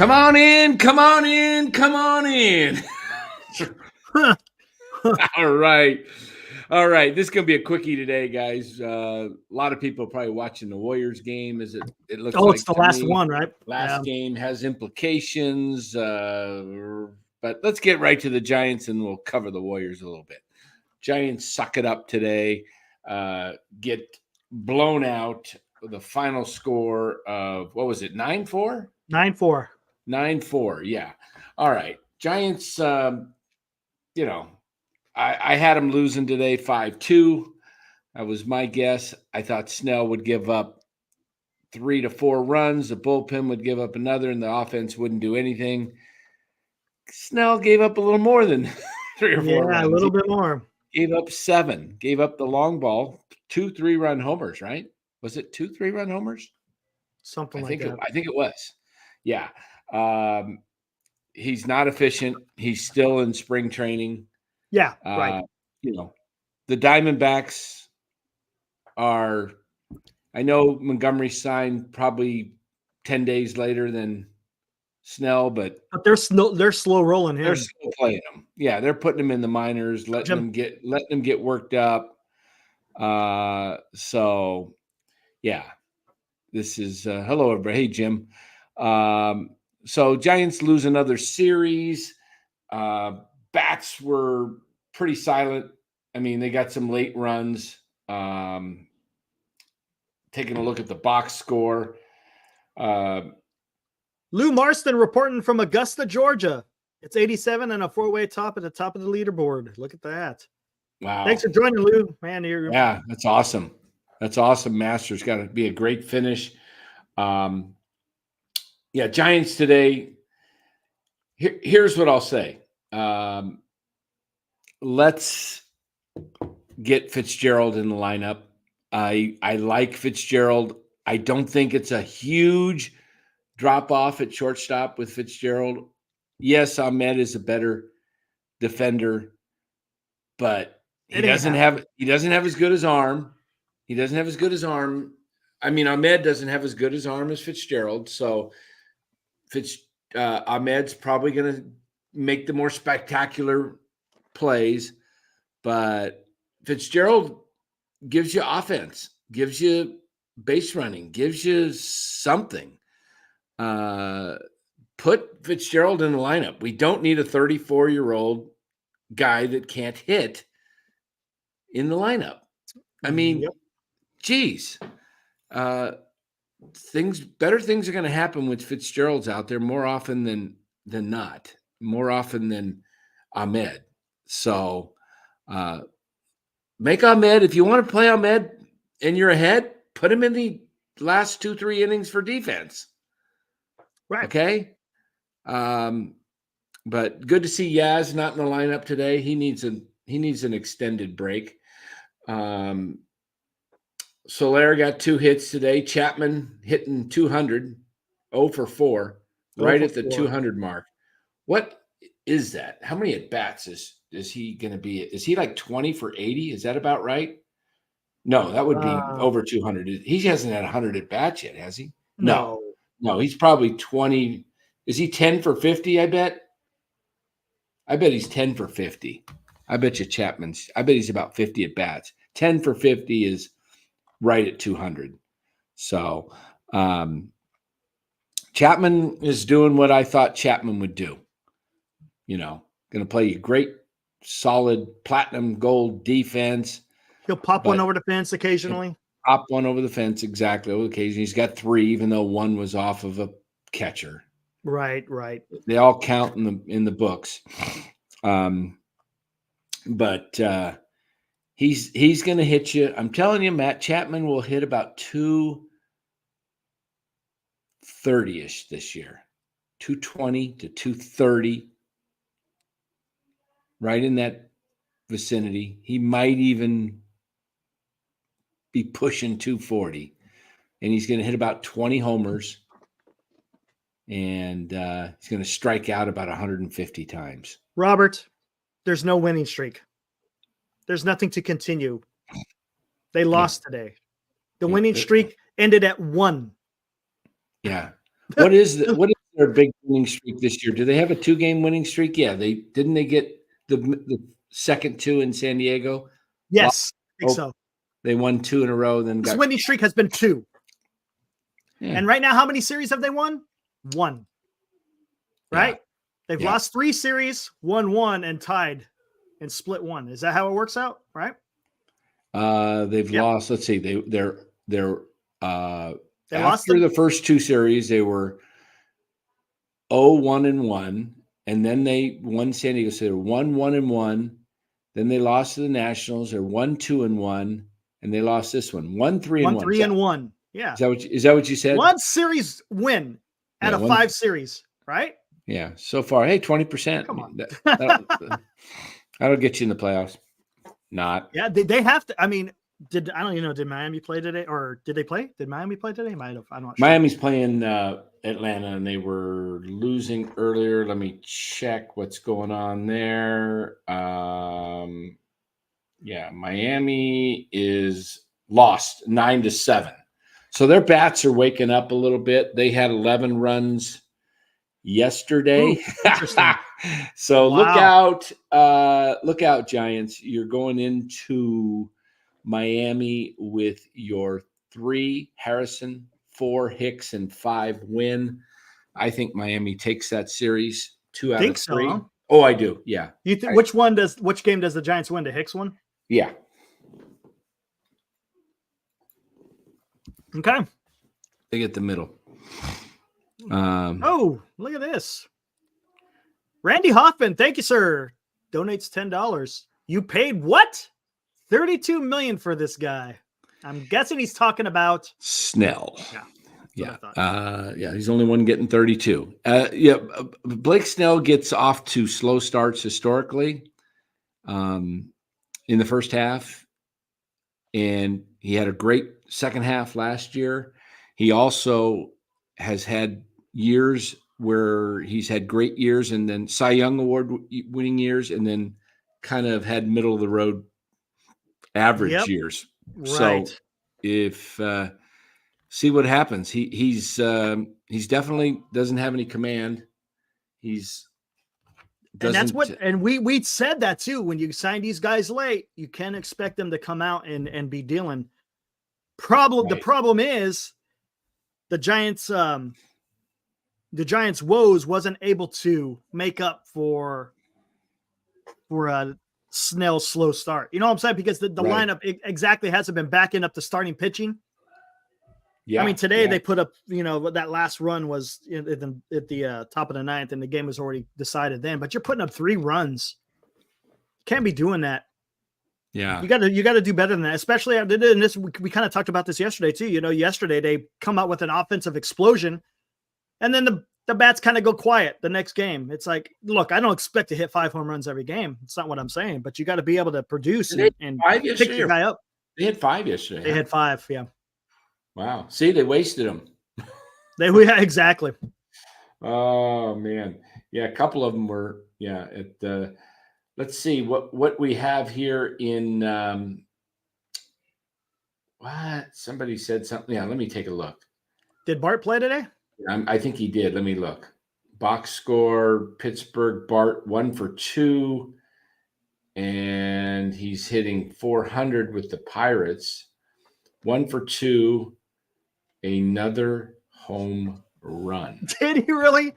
Come on in, come on in, come on in. All right. All right. This is going to be a quickie today, guys. A lot of people are probably watching the Warriors game. It looks like it's the to last me. one, right? Last game has implications. But let's get right to the Giants and we'll cover the Warriors a little bit. Giants suck it up today. Get blown out. The final score of, what was it, 9-4? 9-4. 9-4, yeah. All right. Giants, I had them losing today 5-2. That was my guess. I thought Snell would give up 3 to 4 runs. The bullpen would give up another, and the offense wouldn't do anything. Snell gave up a little more than 3 or 4 runs. Yeah, a little bit more. Gave up 7. Gave up the long ball. 2 3-run homers, right? Was it 2 3-run homers? Something like that. I think it was. Yeah. He's not efficient. He's still in spring training. Yeah, right. The Diamondbacks are, I know Montgomery signed probably 10 days later than Snell, but they're slow rolling him. They're still playing him. Yeah, they're putting him in the minors, letting him get worked up. So yeah. This is hello everybody. Hey Jim. So Giants lose another series. Bats were pretty silent. I mean, they got some late runs. Taking a look at the box score. Lou Marston reporting from Augusta, Georgia. It's 87 and a 4-way top at the top of the leaderboard. Look at that. Wow. Thanks for joining, Lou. Man, yeah, that's awesome. That's awesome. Masters got to be a great finish. Giants today. Here's what I'll say. Let's get Fitzgerald in the lineup. I like Fitzgerald. I don't think it's a huge drop off at shortstop with Fitzgerald. Yes, Ahmed is a better defender, but he doesn't have as good as arm. He doesn't have as good as arm. I mean, Ahmed doesn't have as good as arm as Fitzgerald. So Ahmed's probably going to make the more spectacular plays, but Fitzgerald gives you offense, gives you base running, gives you something. Put Fitzgerald in the lineup. We don't need a 34-year-old guy that can't hit in the lineup. I mean, geez, better things are going to happen with Fitzgerald's out there more often than not, more often than Ahmed. So make Ahmed, if you want to play Ahmed and you're ahead, put him in the last 2-3 innings for defense. Right. Okay. But good to see Yaz not in the lineup today. He needs an extended break. Soler got 2 hits today. Chapman hitting 200, 0 for 4, right at the 200 mark. What is that? How many at bats is he going to be? Is he like 20 for 80? Is that about right? No, that would be over 200. He hasn't had 100 at bats yet, has he? No, he's probably 20. Is he 10 for 50? I bet he's 10 for 50. I bet he's about 50 at bats. 10 for 50 is right at 200. So Chapman is doing what I thought Chapman would do. Going to play great, solid, platinum gold defense. He'll pop one over the fence occasionally. Pop one over the fence, exactly. Occasionally, he's got 3, even though 1 was off of a catcher. Right. They all count in the books. But he's going to hit you. I'm telling you, Matt Chapman will hit about 230-ish this year, 220 to 230, right in that vicinity. He might even be pushing 240, and he's going to hit about 20 homers, and he's going to strike out about 150 times. Robert, there's no winning streak. There's nothing to continue. They lost today. The winning streak ended at 1. Yeah. What is their big winning streak this year? Do they have a 2-game winning streak? Yeah, they get the second 2 in San Diego. Yes, I think so. They won 2 in a row. Then this winning streak has been 2. Yeah. And right now, how many series have they won? 1. Right? Yeah. They've lost 3 series, won 1, and tied and split 1. Is that how it works out? Right? They've lost. Let's see. They're They lost after the first 2 series. They were 0-1-1, and then they won San Diego. So they're 1-1-1. Then they lost to the Nationals. They're 1-2-1, and they lost this one 1-3-1. 1-3-1. Yeah. Is that what you said? 1 series win out of 5 series, right? Yeah. So far, hey, 20%. Come on. That'll get you in the playoffs. Not. Yeah, they have to. I mean, did Miami play today, or did they play? Did Miami play today? Might have. I'm not sure. Miami's playing Atlanta, and they were losing earlier. Let me check what's going on there. Yeah, Miami is lost 9-7. So their bats are waking up a little bit. They had 11 runs yesterday. Ooh, interesting. So look out, Giants. You're going into Miami with your 3 Harrison, 4 Hicks, and 5 win. I think Miami takes that series 2 out of 3. So, huh? Oh, I do. Yeah. You think which game does the Giants win? The Hicks one? Yeah. Okay. They get the middle. Oh, look at this. Randy Hoffman, thank you, sir. Donates $10. You paid what? $32 million for this guy. I'm guessing he's talking about Snell. Yeah. Yeah. He's the only one getting 32. Blake Snell gets off to slow starts historically in the first half, and he had a great second half last year. He also has had years where he's had great years and then Cy Young Award winning years, and then kind of had middle of the road average years. Right. So if see what happens. He's definitely doesn't have any command. And we said that too. When you sign these guys late, you can't expect them to come out and be dealing. The problem is the Giants woes wasn't able to make up for a Snell slow start. You know what I'm saying? Because the lineup exactly hasn't been backing up the starting pitching. Yeah. I mean, today they put up, that last run was at the top of the 9th, and the game was already decided then. But you're putting up 3 runs. Can't be doing that. Yeah. You got to do better than that. Especially in this, we kind of talked about this yesterday too. Yesterday they come out with an offensive explosion, and then the bats kind of go quiet the next game. It's like, look, I don't expect to hit 5 home runs every game. It's not what I'm saying, but you got to be able to produce and pick your guy up. They had 5 yesterday. They had 5. Yeah. Wow. See, they wasted them. Exactly. Oh man. Yeah. A couple of them were, let's see what we have here in, what somebody said something. Yeah. Let me take a look. Did Bart play today? I think he did. Let me look. Box score, Pittsburgh, Bart 1 for 2. And he's hitting 400 with the Pirates. 1 for 2. Another home run. Did he really?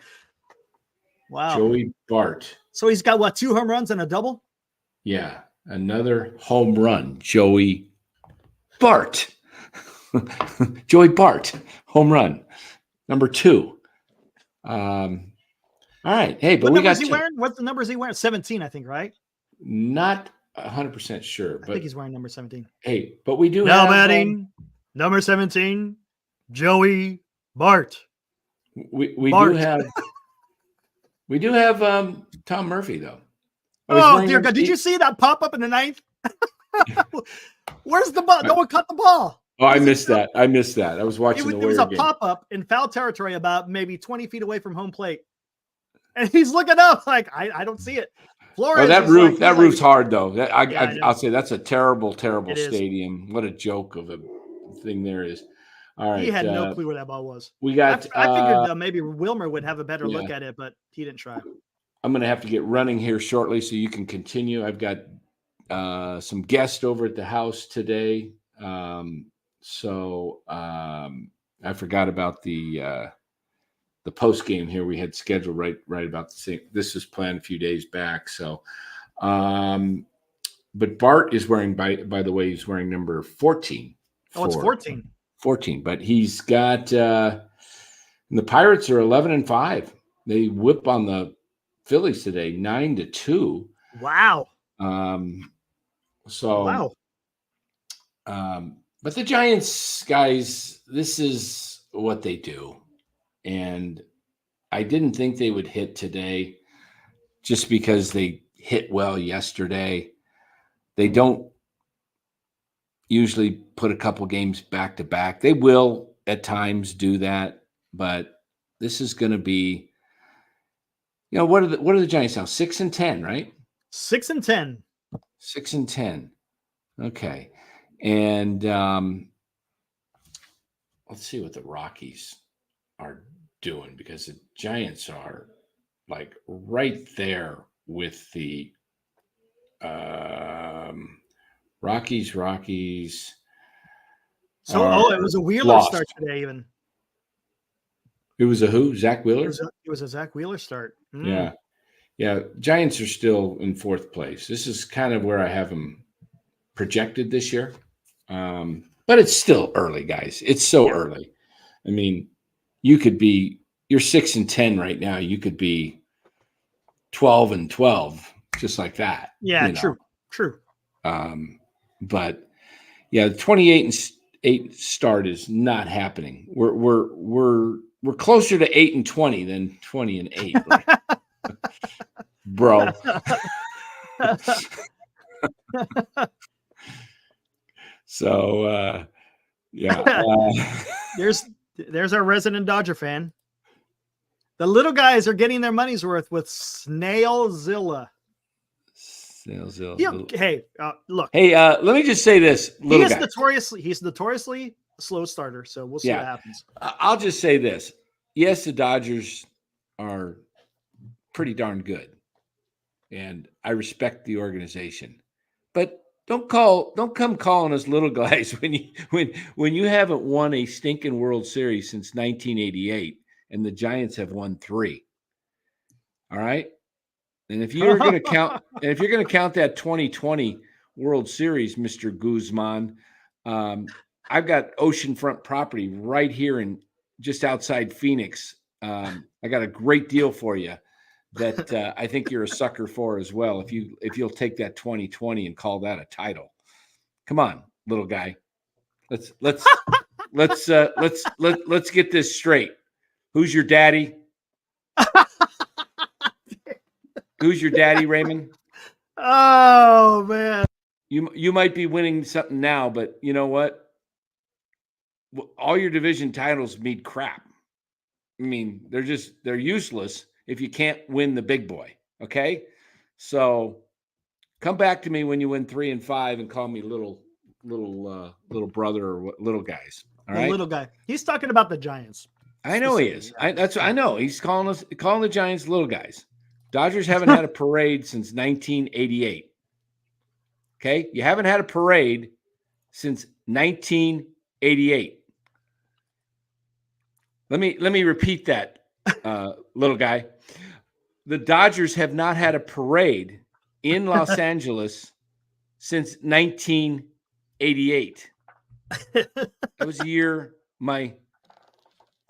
Wow. Joey Bart. So he's got what, 2 home runs and a double? Yeah. Another home run. Joey Bart. Joey Bart. Home run. Number 2. All right. Hey, but we got what the number is he wearing? 17, I think, right? Not 100% sure. I think he's wearing number 17. Hey, but we do have batting number 17. Joey Bart. We do have Tom Murphy though. Oh dear God! Did you see that pop up in the 9th? Where's the ball? No one caught the ball. Oh, I missed that. I was watching the Warrior game. It was a pop up in foul territory, about maybe 20 feet away from home plate, and he's looking up like I don't see it. Flores. Oh, that roof's hard though. I'll say that's a terrible stadium. What a joke of a thing there is. All right. He had no clue where that ball was. We got. I figured maybe Wilmer would have a better look at it, but he didn't try. I'm going to have to get running here shortly so you can continue. I've got some guests over at the house today. So I forgot about the post game here we had scheduled right about the same. This was planned a few days back. So, but Bart is wearing, by the way, he's wearing number 14. Oh, it's 14. 14, but he's got the Pirates are 11-5. They whip on the Phillies today, 9-2. Wow. So, but the Giants, guys, this is what they do. And I didn't think they would hit today just because they hit well yesterday. They don't usually put a couple games back to back. They will at times do that, but this is going to be, what are the Giants now? 6-10, right? 6-10. 6-10. Okay. And let's see what the Rockies are doing, because the Giants are like right there with the Rockies. So, it was a Wheeler start today, even. It was a who? Zach Wheeler? It was a Zach Wheeler start. Yeah. Giants are still in fourth place. This is kind of where I have them projected this year. But it's still early, guys. It's so early. I mean, you're 6-10 right now. You could be 12-12, just like that. Yeah, true. But the 28-8 start is not happening. We're closer to 8-20 than 20-8, right? Bro. So there's our resident Dodger fan. The little guys are getting their money's worth with Snailzilla. Look. Hey, let me just say this. He's notoriously a slow starter, so we'll see what happens. I'll just say this. Yes, the Dodgers are pretty darn good, and I respect the organization. But don't come calling us little guys when you haven't won a stinking World Series since 1988, and the Giants have won 3. All right. And if you're going to count that 2020 World Series, Mr. Guzman, I've got oceanfront property right here in just outside Phoenix. I got a great deal for you that I think you're a sucker for as well. If you'll take that 2020 and call that a title, come on, little guy. Let's get this straight. Who's your daddy? Who's your daddy, Raymond? Oh man, you might be winning something now, but you know what? All your division titles mean crap. I mean, they're useless if you can't win the big boy. Okay, so come back to me when you win 3 and 5 and call me little brother or little guys. All right, little guy. He's talking about the Giants. I know he is. I know he's calling the Giants little guys. Dodgers haven't had a parade since 1988. Okay, you haven't had a parade since 1988. Let me repeat that, little guy. The Dodgers have not had a parade in Los Angeles since 1988. That was the year my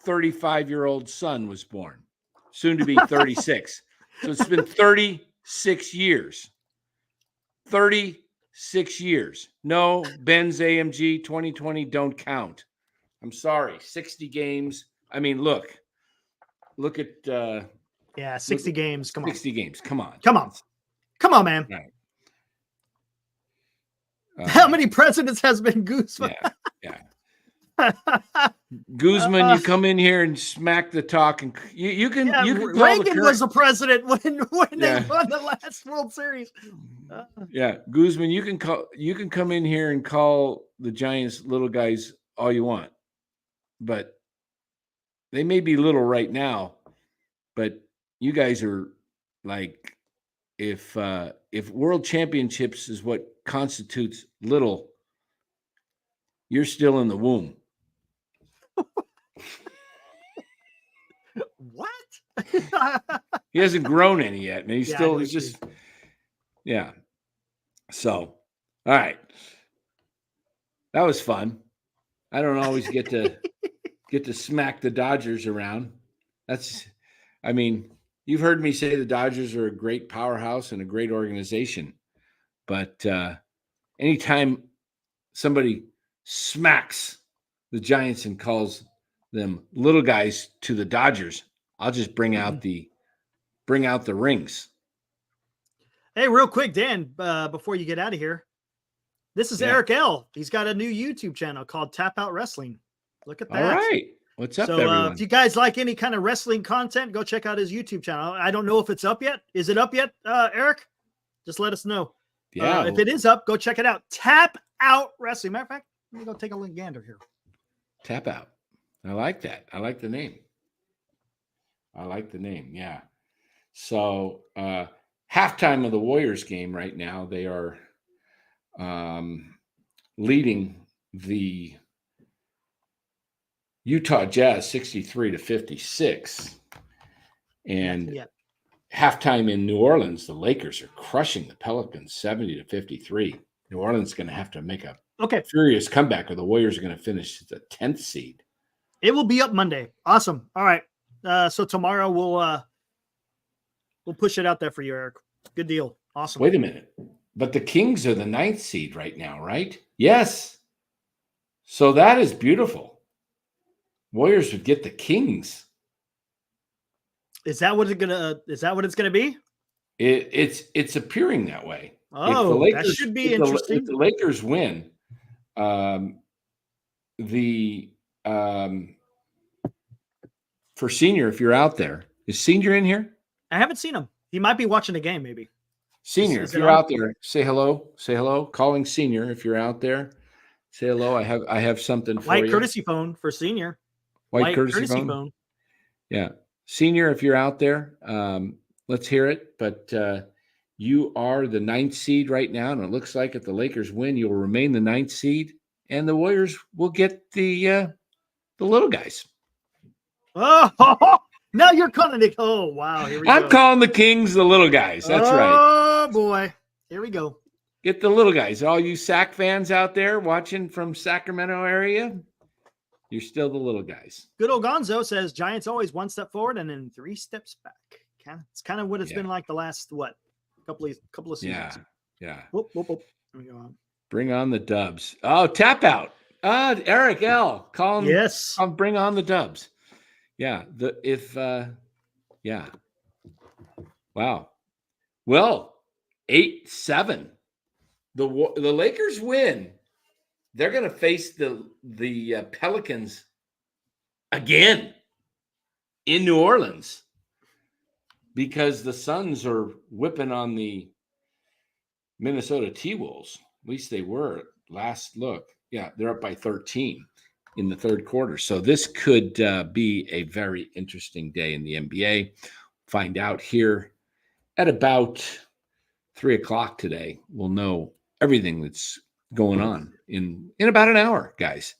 35-year-old son was born, soon to be 36. So it's been 36 years. 36 years. No, Benz AMG 2020 don't count. I'm sorry. 60 games. I mean, look at 60 games. Come on. 60 games. Come on, man. Right. How many presidents has been Guzman? Yeah. Guzman, you come in here and smack the talk, and you can. Reagan was the president when they won the last World Series. Guzman, you can come in here and call the Giants little guys all you want. but they may be little right now, but you guys are like, if world championships is what constitutes little, you're still in the womb. What? He hasn't grown any yet, and he's Yeah, just, yeah. So, all right. That was fun. I don't always get to smack the Dodgers around. I mean, you've heard me say the Dodgers are a great powerhouse and a great organization, but anytime somebody smacks the Giants and calls them little guys to the Dodgers, I'll just bring out the rings. Hey, real quick, Dan, before you get out of here, this is Eric L. He's got a new YouTube channel called Tap Out Wrestling. Look at that. All right. What's up, so, everyone? If you guys like any kind of wrestling content, go check out his YouTube channel. I don't know if it's up yet. Is it up yet, Eric? Just let us know. Yeah. If it is up, go check it out. Tap Out Wrestling. Matter of fact, let me go take a look gander here. Tap Out. I like that. I like the name. Yeah. So, halftime of the Warriors game right now, they are leading the Utah Jazz 63-56. And halftime in New Orleans, the Lakers are crushing the Pelicans 70-53. New Orleans is going to have to make a furious comeback, or the Warriors are going to finish the 10th seed. It will be up Monday. Awesome. All right. So tomorrow we'll push it out there for you, Eric. Good deal. Awesome. Wait a minute. But the Kings are the 9th seed right now, right? Yes. So that is beautiful. Warriors would get the Kings. Is that what it's gonna be? It's appearing that way. Oh, that should be interesting. If the Lakers win, for Senior, if you're out there, is Senior in here? I haven't seen him. He might be watching the game, maybe. Senior, if you're out there, say hello. Say hello. Calling Senior, if you're out there, say hello. I have something for you. White courtesy phone for Senior. White courtesy phone. Yeah. Senior, if you're out there, let's hear it. But you are the 9th seed right now, and it looks like if the Lakers win, you'll remain the 9th seed, and the Warriors will get the little guys. Oh, now you're calling it. Oh, wow. Here we go. I'm calling the Kings the little guys. That's right. Oh, boy. Here we go. Get the little guys. All you Sac fans out there watching from Sacramento area, you're still the little guys. Good old Gonzo says Giants always 1 step forward and then 3 steps back. It's kind of what it's been like the last, couple of seasons. Yeah. Whoop, whoop, whoop. Let me go on. Bring on the Dubs. Oh, Tap Out. Eric L. Calling. Yes. Bring on the Dubs. Yeah. Wow. Well, 8-7. The Lakers win. They're going to face the Pelicans again in New Orleans because the Suns are whipping on the Minnesota T-Wolves. At least they were last look. Yeah, they're up by 13 in the third quarter. So this could be a very interesting day in the NBA. Find out here at about 3 o'clock today. We'll know everything that's going on in about an hour, guys.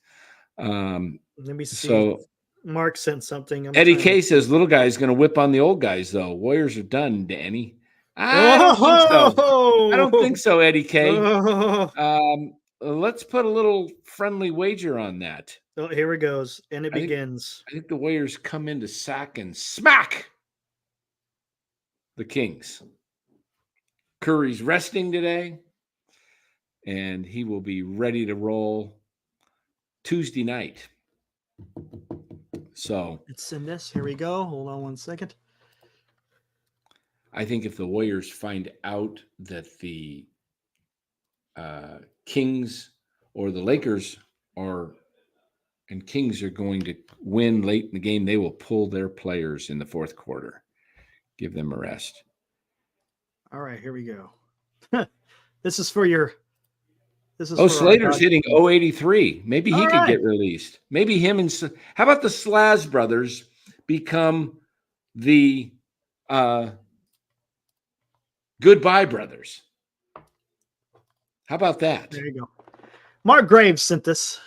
Let me see. So Mark sent something. Eddie K says little guy's going to whip on the old guys, though. Warriors are done, Danny. I don't think so, Eddie K. Let's put a little friendly wager on that. Oh, here it goes, and it begins. I think the Warriors come into sack and smack the Kings. Curry's resting today, and he will be ready to roll Tuesday night. So it's in this. Here we go. Hold on 1 second. I think if the Warriors find out that the Kings or the Lakers and Kings are going to win late in the game, they will pull their players in the fourth quarter. Give them a rest. All right, here we go. This is for your This is Oh, for our Slater's Dodgers. hitting 083. Maybe he All could right. get released. Maybe him and how about the Slaz brothers become the Goodbye brothers? How about that? There you go. Mark Graves sent this.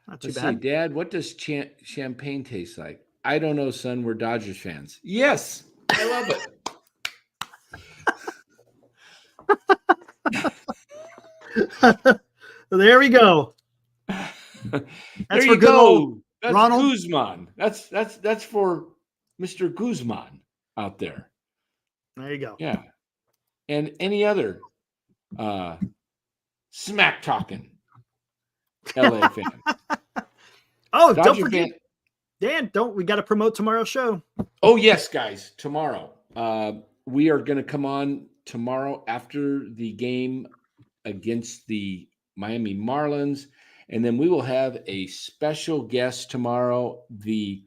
Not too Let's bad. see, Dad, what does champagne taste like? I don't know, son. We're Dodgers fans. Yes, I love So there we go. There for you good old go. That's Ronald. Guzman. That's for Mr. Guzman out there. There you go. Yeah. And any other smack talking LA fan. Oh, Dodger don't forget, Dan, we got to promote tomorrow's show. Oh, yes, guys. Tomorrow. We are going to come on tomorrow after the game against the Miami Marlins. And then we will have a special guest tomorrow, the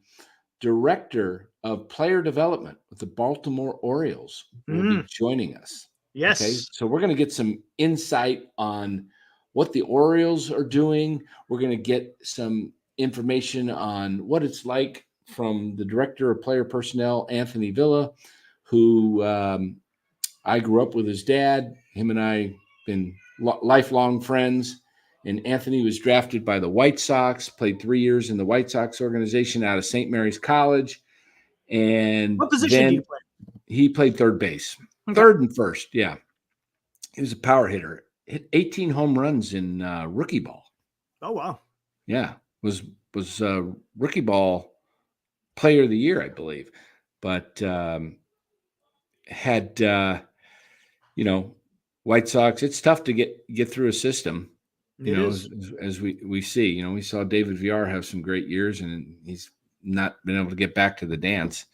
director of player development with the Baltimore Orioles will be joining us. Yes. Okay. So we're going to get some insight on what the Orioles are doing. We're going to get some information on what it's like from the director of player personnel, Anthony Villa, who I grew up with his dad. Him and I been lifelong friends. And Anthony was drafted by the White Sox, played 3 years in the White Sox organization out of St. Mary's College. And what position do you play? He played third base, third and first. Yeah. He was a power hitter, hit 18 home runs in rookie ball. Oh, wow. Yeah. Was rookie ball player of the year, I believe. But had, White Sox, it's tough to get through a system. As we see, we saw David Villar have some great years, and he's not been able to get back to the dance.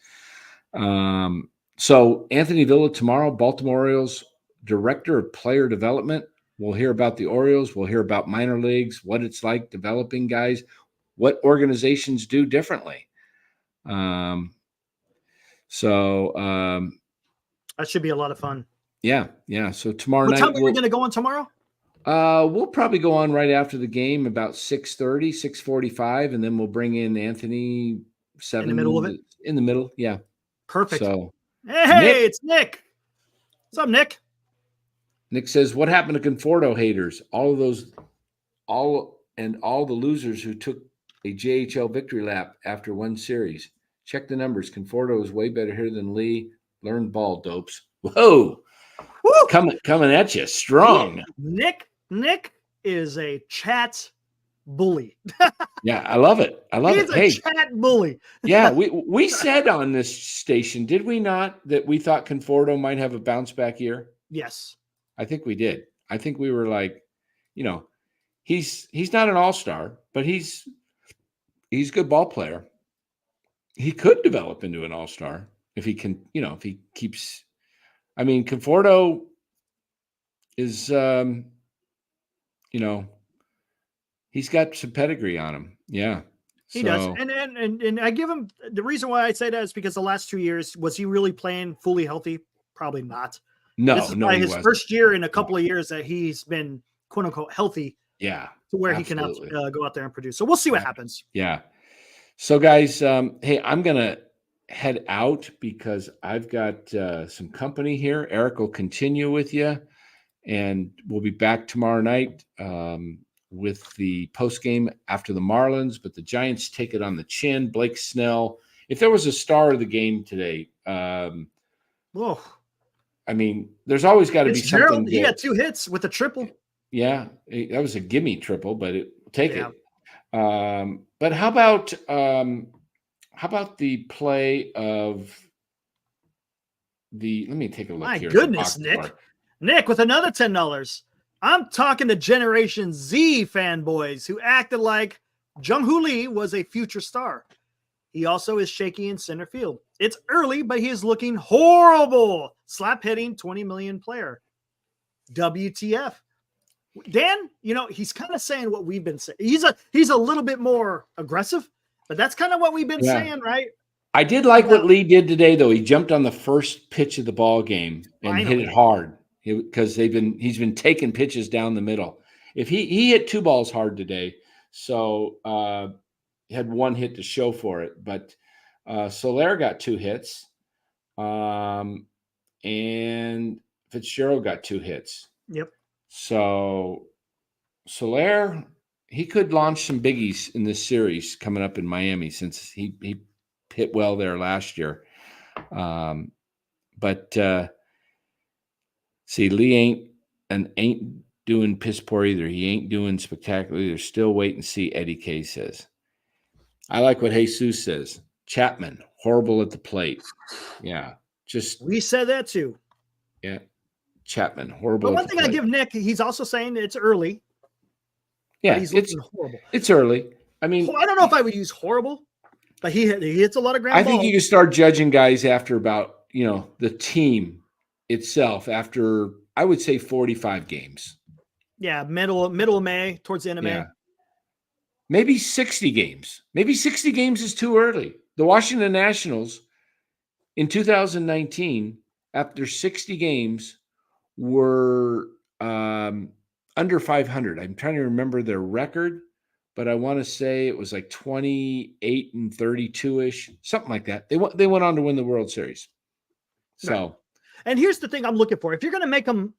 So Anthony Villa tomorrow, Baltimore Orioles director of player development. We'll hear about the Orioles. We'll hear about minor leagues, what it's like developing guys, what organizations do differently. That should be a lot of fun. Yeah. So tomorrow night. What time are we going to go on tomorrow? We'll probably go on right after the game, about 6:30, 6:45, and then we'll bring in Anthony 7 in the middle of it. In the middle, yeah. Perfect. So, hey, it's Nick. What's up, Nick? Nick says, "What happened to Conforto haters? All the losers who took a JHL victory lap after one series. Check the numbers. Conforto is way better here than Lee. Learn ball, dopes. Whoa, woo! Coming at you strong. Nick is a chat bully. Yeah, I love it. He's a chat bully. Yeah, we said on this station, did we not, that we thought Conforto might have a bounce back year? Yes. I think we did. I think we were like, he's not an all-star, but he's a good ball player. He could develop into an all-star if he can, if he keeps. I mean, Conforto is, he's got some pedigree on him. Yeah. He does. And I give him the reason why I say that is because the last 2 years, was he really playing fully healthy? Probably not. No, this is probably his first year in a couple of years that he's been quote unquote healthy. Yeah. To where absolutely. He can go out there and produce. So we'll see what happens. Yeah. So guys, hey, I'm going to head out because I've got some company here. Eric will continue with you, and we'll be back tomorrow night with the post game after the Marlins, but the Giants take it on the chin. Blake Snell, if there was a star of the game today, I mean, there's always got to be something. He had 2 hits with a triple. Yeah, that was a gimme triple, but take it. But how about the play of the? Let me take a look. My here goodness, Nick with another $10. I'm talking to Generation Z fanboys who acted like Jung-Hoo Lee was a future star. He also is shaky in center field. It's early, but he is looking horrible. Slap hitting 20 million player. WTF. Dan, he's kind of saying what we've been saying. He's a little bit more aggressive, but that's kind of what we've been saying, right? I did like what Lee did today, though. He jumped on the first pitch of the ball game and hit it hard. because he's been taking pitches down the middle. If he hit 2 balls hard today, so he had 1 hit to show for it. But Soler got 2 hits, and Fitzgerald got 2 hits. Yep. So Soler, he could launch some biggies in this series coming up in Miami, since he hit well there last year. But see, Lee ain't doing piss poor either. He ain't doing spectacular either. Still wait and see, Eddie K says. I like what Jesus says. Chapman, horrible at the plate. Yeah, we said that too. Yeah, Chapman, horrible. But one thing I give Nick, he's also saying it's early. Yeah, he's looking horrible. It's early. I mean, I don't know if I would use horrible, but he hits a lot of ground balls. I think you can start judging guys after about, the team itself after, I would say, 45 games. Yeah, middle of May, towards the end of May. Maybe 60 games. Maybe 60 games is too early. The Washington Nationals in 2019, after 60 games, were under 500. I'm trying to remember their record, but I want to say it was like 28 and 32-ish, something like that. They went on to win the World Series. So, right. And here's the thing I'm looking for. If you're going to make them,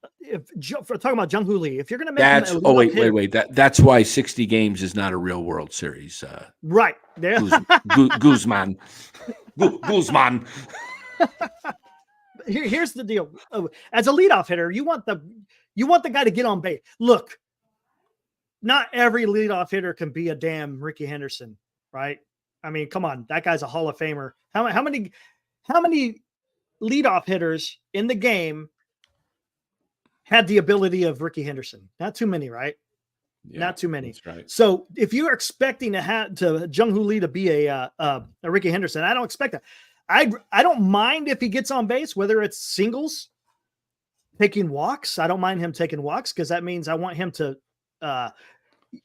for talking about Jung-Hoo Lee, if you're going to make them, wait. That's why 60 games is not a real World Series. Right there, Guzman. Here's the deal. As a leadoff hitter, you want the guy to get on base. Look, not every leadoff hitter can be a damn Ricky Henderson, right? I mean, come on, that guy's a Hall of Famer. How many leadoff hitters in the game had the ability of Ricky Henderson? Not too many, right? Yeah, not too many. That's right. So if you're expecting to Jung-Hoo Lee to be a Ricky Henderson, I don't expect that. I don't mind if he gets on base, whether it's singles, taking walks. I don't mind him taking walks, because that means I want him to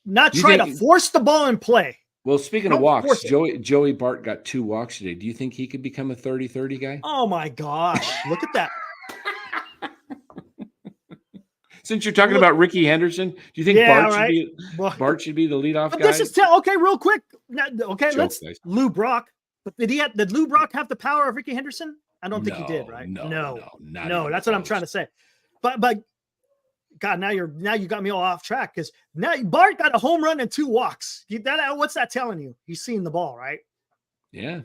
not try to force the ball in play. Well, speaking of walks, Joey Bart got 2 walks today. Do you think he could become a 30-30 guy? Oh my gosh. Look at that. Since you're talking about Ricky Henderson, do you think Bart should be the leadoff guy? This is okay, real quick. Let's Lou Brock. But did Lou Brock have the power of Ricky Henderson? I don't think he did, right? No, that's what I'm trying to say. But God, now you got me all off track, because now Bart got a home run and 2 walks. What's that telling you? He's seeing the ball, right? Yeah,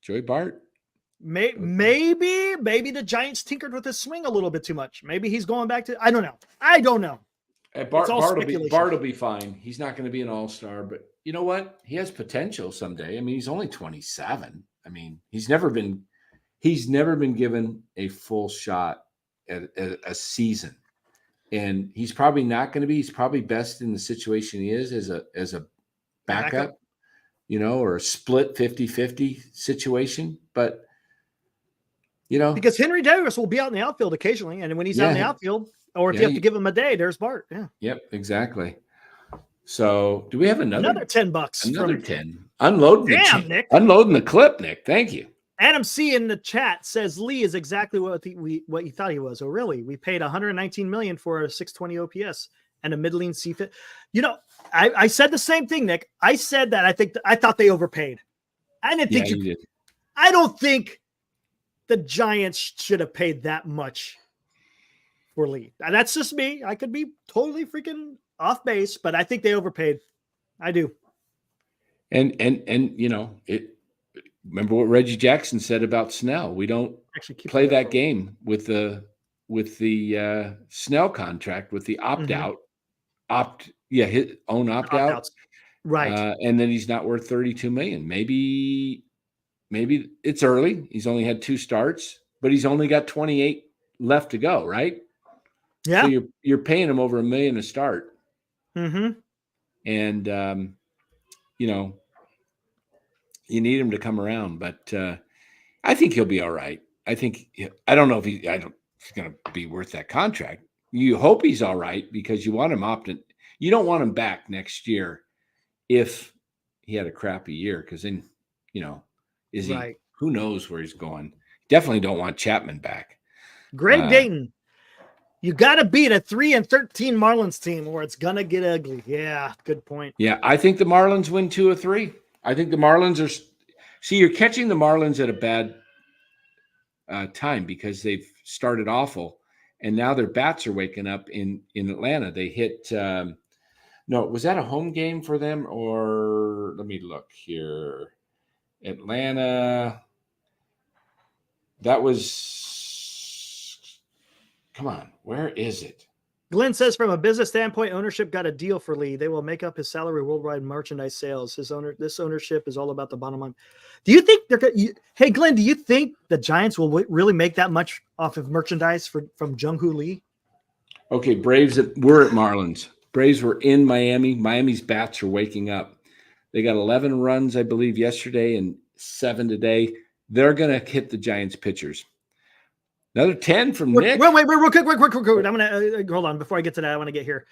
Joey Bart. Maybe the Giants tinkered with his swing a little bit too much. Maybe he's going back to. I don't know. Bart will be fine. He's not going to be an all-star, but you know what? He has potential someday. I mean, he's only 27. I mean, he's never been given a full shot at a season. And he's probably not going to be. He's probably best in the situation he is as a backup, or a split 50-50 situation. But, because Henry Davis will be out in the outfield occasionally. And when he's out in the outfield, or if you have to give him a day, there's Bart. Yeah. Yep, exactly. So do we have another $10? Another 10. Unloading Nick. Unloading the clip, Nick. Thank you. Adam C in the chat says Lee is exactly what you thought he was. Oh, really? We paid $119 million for a 620 OPS and a middling CFIP. I said the same thing, Nick. I said that I thought they overpaid. I didn't think you did. I don't think the Giants should have paid that much for Lee. That's just me. I could be totally freaking off base, but I think they overpaid. I do. And remember what Reggie Jackson said about Snell. We don't play that game with the Snell contract, with the opt-out, his own opt-out. Right. And then he's not worth $32 million. Maybe it's early. He's only had 2 starts, but he's only got 28 left to go, right? Yeah. So you're paying him over $1 million to start. Mm-hmm. And you need him to come around, but I think he'll be all right. I don't know if he's going to be worth that contract. You hope he's all right, because you want him opted. You don't want him back next year if he had a crappy year, because then, is he? Right. Who knows where he's going? Definitely don't want Chapman back. Greg Dayton. You got to beat a 3-13 Marlins team or it's going to get ugly. Yeah, good point. Yeah, I think the Marlins win 2 or 3. I think the Marlins are – see, you're catching the Marlins at a bad time because they've started awful, and now their bats are waking up in Atlanta. They hit no, was that a home game for them? Or let me look here. Atlanta. That was – come on, where is it? Glenn says, from a business standpoint, ownership got a deal for Lee. They will make up his salary worldwide merchandise sales. This ownership is all about the bottom line. Do you think hey, Glenn, do you think the Giants will really make that much off of merchandise from Jung-Hoo Lee? Okay, Braves were at Marlins. Braves were in Miami. Miami's bats are waking up. They got 11 runs, I believe, yesterday and 7 today. They're going to hit the Giants pitchers. Another 10 from Nick. Wait, real quick. I'm going to hold on. Before I get to that, I want to get here.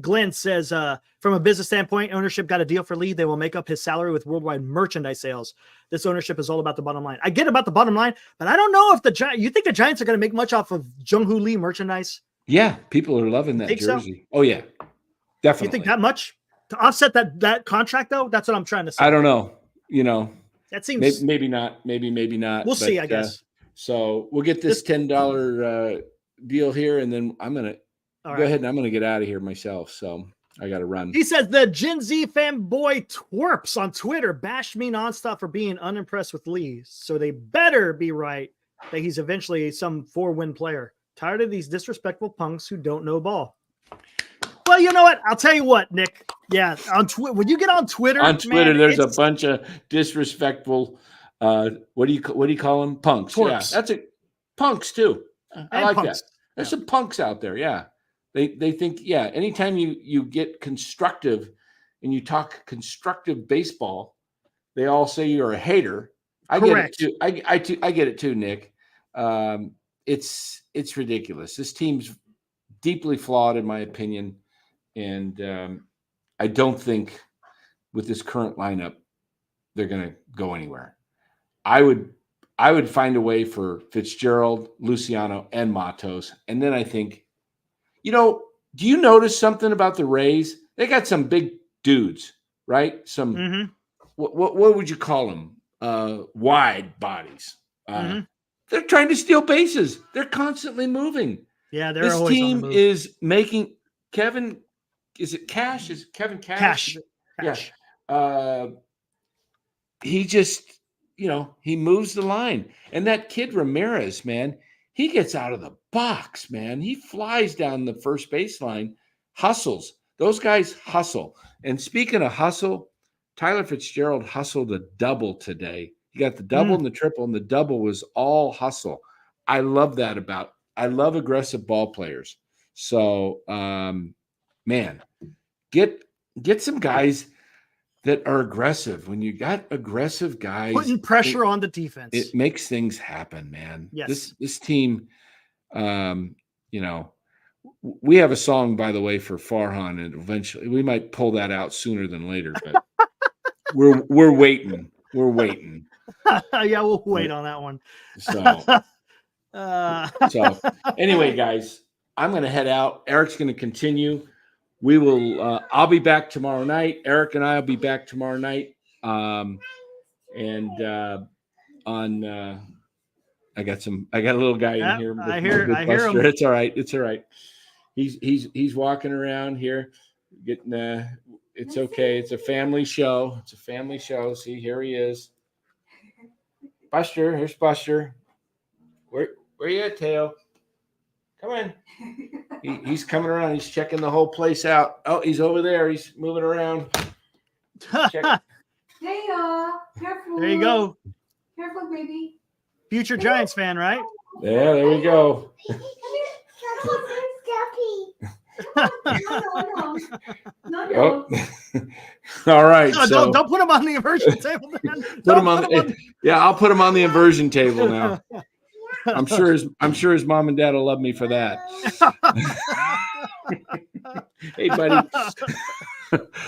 Glenn says, from a business standpoint, ownership got a deal for Lee. They will make up his salary with worldwide merchandise sales. This ownership is all about the bottom line. I get about the bottom line, but I don't know if you think the Giants are going to make much off of Jung-Hoo Lee merchandise? Yeah, people are loving that jersey. So? Oh, yeah, definitely. You think that much? To offset that contract, though? That's what I'm trying to say. I don't know. That seems maybe not. Maybe not. We'll see, I guess. So we'll get this $10 deal here, and then I'm gonna go ahead and I'm gonna get out of here myself. So I got to run. He says the Gen Z fanboy twerps on Twitter bashed me nonstop for being unimpressed with Lee, so they better be right that he's eventually some 4-win player. Tired of these disrespectful punks who don't know ball. Well, you know what? I'll tell you what, Nick. Yeah, when you get on Twitter, there's a bunch of disrespectful. What do you call them? Punks. Twerps. Yeah, that's it. Punks too. I like punks. that. There's some punks out there. Yeah, they think. Yeah, anytime you get constructive and you talk constructive baseball, they all say you're a hater. I Correct. get it too. I get it too, Nick. It's ridiculous. This team's deeply flawed, in my opinion. And I don't think with this current lineup they're going to go anywhere. I would find a way for Fitzgerald, Luciano, and Matos. And then I think, do you notice something about the Rays? They got some big dudes, right? Some what would you call them? Wide bodies. They're trying to steal bases. They're constantly moving. Yeah, they're this always team on the move. is making Kevin. Is it Cash? Is it Kevin Cash? Cash. Yeah. He just, he moves the line. And that kid Ramirez, man, he gets out of the box, man. He flies down the first baseline, hustles. Those guys hustle. And speaking of hustle, Tyler Fitzgerald hustled a double today. He got the double and the triple, and the double was all hustle. I love aggressive ball players. So, man, get some guys that are aggressive. When you got aggressive guys putting pressure on the defense, it makes things happen, man. Yes. This team, we have a song, by the way, for Farhan, and eventually we might pull that out sooner than later, but we're waiting. We're waiting. Yeah, we'll wait on that one. So anyway, guys, I'm going to head out. Eric's going to continue. We will. I'll be back tomorrow night. Eric and I will be back tomorrow night. I got a little guy in here. I hear him. It's all right. It's all right. He's walking around here, getting. It's okay. It's a family show. See, here he is. Buster, here's Buster. Where you at, Teo? Come on. He's coming around. He's checking the whole place out. Oh, he's over there. He's moving around. Hey, y'all. Careful. There you go. Careful, baby. Future Giants fan, right? Yeah, there we go. No. All right. No, don't put him on the inversion table, man. I'll put him on the inversion table now. I'm sure his mom and dad will love me for that. Hey, buddy.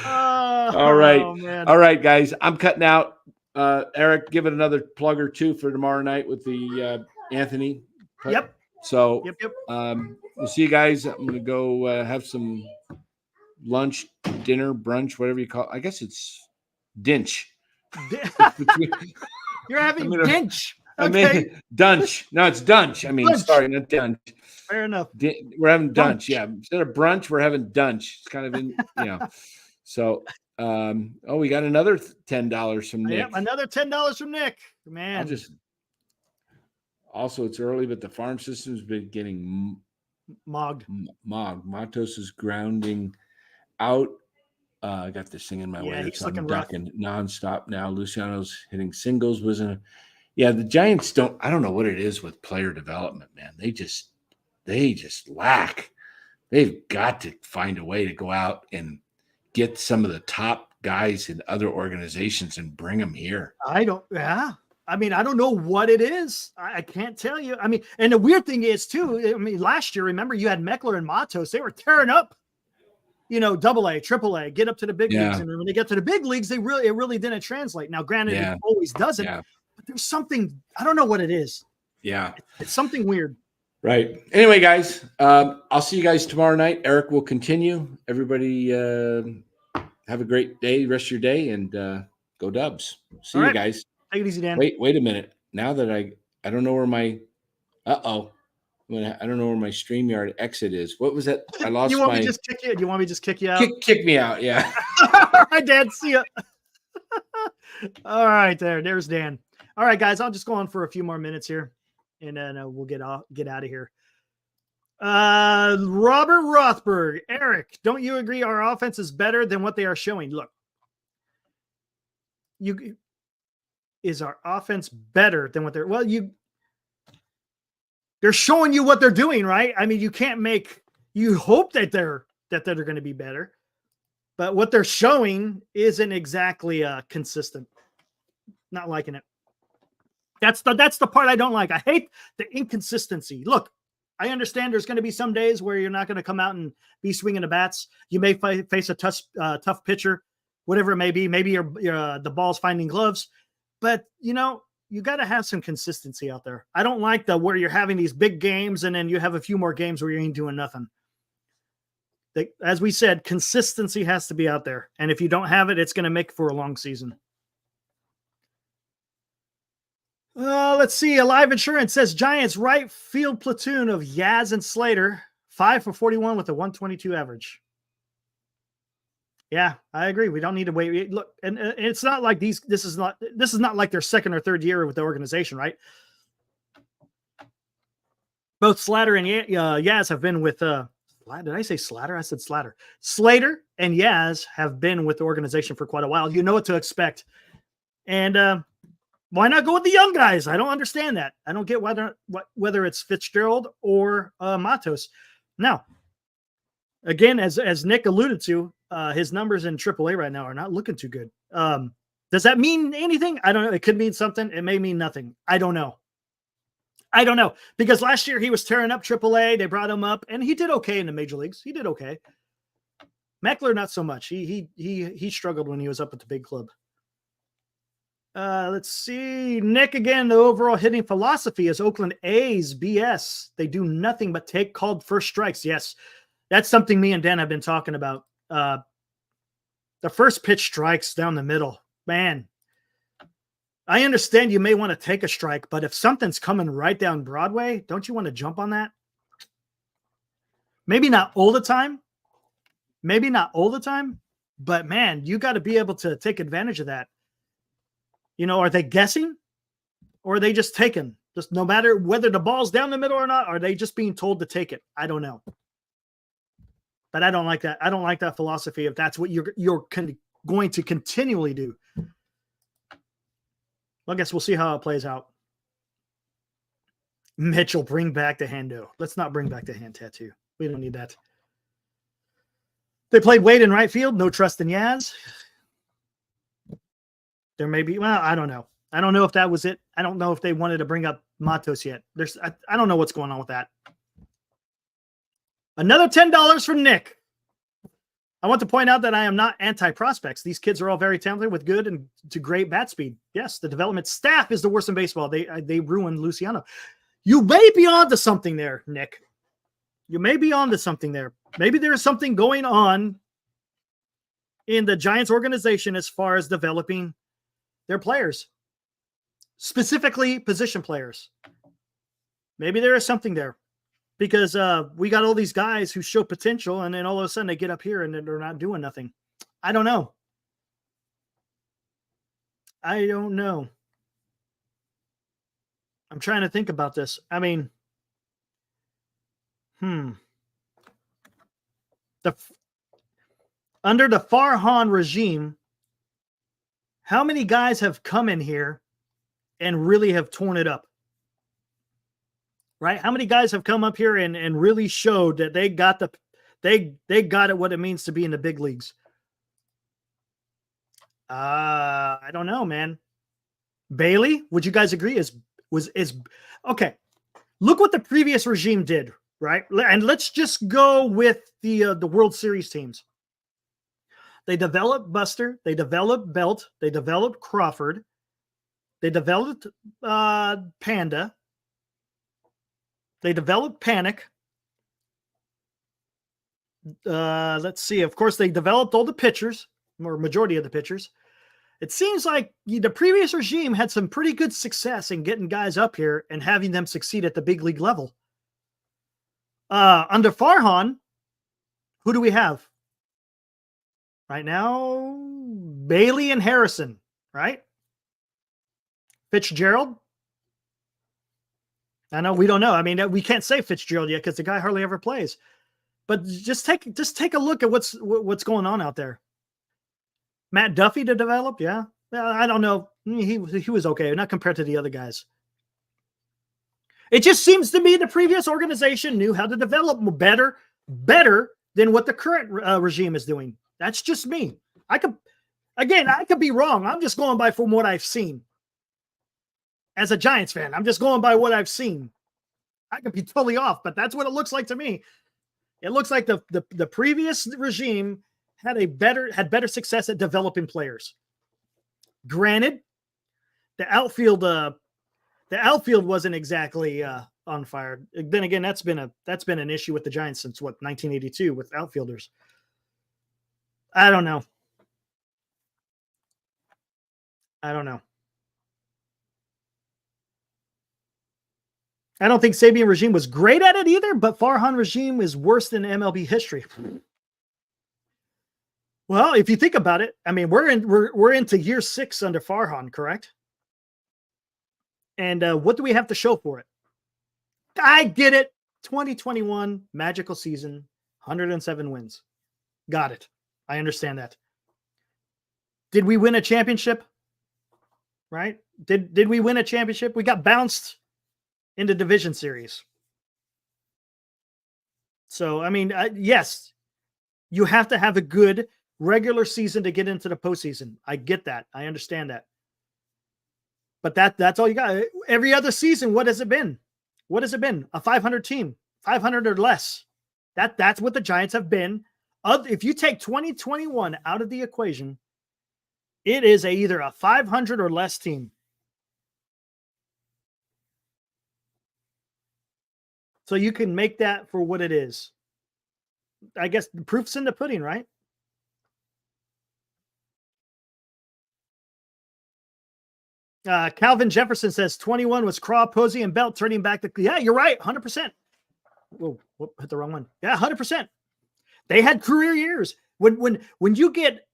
All right. Man. All right, guys. I'm cutting out. Eric, give it another plug or two for tomorrow night with the Anthony. Yep. So Yep. we'll see you guys. I'm going to go have some lunch, dinner, brunch, whatever you call it. I guess it's dinch. You're having dinch. Okay. I mean, dunch. No, it's dunch. I mean, Lunch. sorry, not dunch. Fair enough. We're having dunch. Brunch. Yeah. Instead of brunch, we're having dunch. It's kind of in, So, we got another $10 from Nick. Yep, another $10 from Nick. Man. Also, it's early, but the farm system's been getting mogged. Matos is grounding out. I got this thing in my way. He's looking ducking nonstop now. Luciano's hitting singles. The Giants I don't know what it is with player development, man. They just lack. They've got to find a way to go out and get some of the top guys in other organizations and bring them here. I don't know what it is. I can't tell you. I mean, and the weird thing is too, last year, remember you had Meckler and Matos, they were tearing up, AA, AAA, get up to the big leagues. And when they get to the big leagues, it really didn't translate. Now, granted, it always doesn't, but there's something, I don't know what it is. Yeah. It's something weird. Right. Anyway, guys, I'll see you guys tomorrow night. Eric will continue. Everybody have a great day, rest of your day, and go Dubs. See you guys. Take it easy, Dan. Wait a minute. Now that I don't know where my I don't know where my StreamYard exit is. What was that? I lost Do you want me to just kick you? Do you want me to just kick you out? Kick me out, yeah. All right, Dan. See ya. All right, there's Dan. All right, guys, I'll just go on for a few more minutes here, and then we'll get out of here. Robert Rothberg, Eric, don't you agree our offense is better than what they are showing? Look, is our offense better than what they're showing you what they're doing, right? I mean, you hope that they're going to be better, but what they're showing isn't exactly consistent. Not liking it. That's the part I don't like. I hate the inconsistency. Look, I understand there's going to be some days where you're not going to come out and be swinging the bats. You may face a tough pitcher, whatever it may be. Maybe the ball's finding gloves, but you got to have some consistency out there. I don't like where you're having these big games and then you have a few more games where you ain't doing nothing. As we said, consistency has to be out there. And if you don't have it, it's going to make for a long season. Let's see. Alive Insurance says Giants right field platoon of Yaz and Slater, 5 for 41 with a 122 average. Yeah, I agree. We don't need to wait. Look, and it's not like this is not like their second or third year with the organization, right? Both Slater and Yaz have been with did I say Slater? I said Slater. Slater and Yaz have been with the organization for quite a while. You know what to expect. And why not go with the young guys? I don't understand that. I don't get whether it's Fitzgerald or Matos. Now, again, as Nick alluded to, his numbers in AAA right now are not looking too good. Does that mean anything? I don't know. It could mean something. It may mean nothing. I don't know. Because last year he was tearing up AAA. They brought him up, and he did okay in the major leagues. He did okay. Meckler, not so much. He struggled when he was up at the big club. Let's see. Nick, again, the overall hitting philosophy is Oakland A's BS. They do nothing but take called first strikes. Yes, that's something me and Dan have been talking about. The first pitch strikes down the middle. Man, I understand you may want to take a strike, but if something's coming right down Broadway, don't you want to jump on that? Maybe not all the time. But man, you got to be able to take advantage of that. Are they guessing or are they just taking? Just no matter whether the ball's down the middle or not, are they just being told to take it? I don't know. But I don't like that. I don't like that philosophy if that's what you're going to continually do. Well, I guess we'll see how it plays out. Mitchell, bring back the Hando. Let's not bring back the hand tattoo. We don't need that. They played Wade in right field. No trust in Yaz. There may be, I don't know. I don't know if that was it. I don't know if they wanted to bring up Matos yet. I don't know what's going on with that. Another $10 from Nick. I want to point out that I am not anti-prospects. These kids are all very talented with good and to great bat speed. Yes, the development staff is the worst in baseball. They ruined Luciano. You may be onto something there, Nick. You may be onto something there. Maybe there's something going on in the Giants organization as far as developing their players, specifically position players. Maybe there is something there because we got all these guys who show potential, and then all of a sudden they get up here and they're not doing nothing. I don't know. I'm trying to think about this. I mean, under the Farhan regime, how many guys have come in here and really have torn it up? Right? How many guys have come up here and really showed that they got they got it, what it means to be in the big leagues? I don't know, man. Bailey, would you guys agree? Is okay? Look what the previous regime did, right? And let's just go with the World Series teams. They developed Buster, they developed Belt, they developed Crawford, they developed Panda, they developed Panic. Let's see. Of course, they developed all the pitchers, or majority of the pitchers. It seems like the previous regime had some pretty good success in getting guys up here and having them succeed at the big league level. Under Farhan, who do we have right now? Bailey and Harrison, right? Fitzgerald. I know we don't know. I mean, we can't say Fitzgerald yet because the guy hardly ever plays. But just take a look at what's going on out there. Matt Duffy to develop, yeah. I don't know. He was okay, not compared to the other guys. It just seems to me the previous organization knew how to develop better than what the current regime is doing. That's just me. I could be wrong. I'm just going by from what I've seen. As a Giants fan, I'm just going by what I've seen. I could be totally off, but that's what it looks like to me. It looks like the previous regime had better success at developing players. Granted, the outfield wasn't exactly on fire. Then again, that's been an issue with the Giants since 1982 with outfielders. I don't know. I don't think Sabian regime was great at it either, but Farhan regime is worse than MLB history. Well, if you think about it, I mean, we're into year 6 under Farhan, correct? And what do we have to show for it? I get it. 2021 magical season, 107 wins. Got it. I understand that. Did we win a championship? Right? Did we win a championship? We got bounced in the division series. So, I mean, yes, you have to have a good regular season to get into the postseason. I get that. I understand that. But that's all you got. Every other season, what has it been? What has it been? A 500 team, 500 or less. That's what the Giants have been. If you take 2021 out of the equation, it is either a 500 or less team. So you can make that for what it is. I guess the proof's in the pudding, right? Calvin Jefferson says 21 was Craw, Posey, and Belt turning back yeah, you're right. 100%. Whoa, hit the wrong one. Yeah, 100%. They had career years. When you get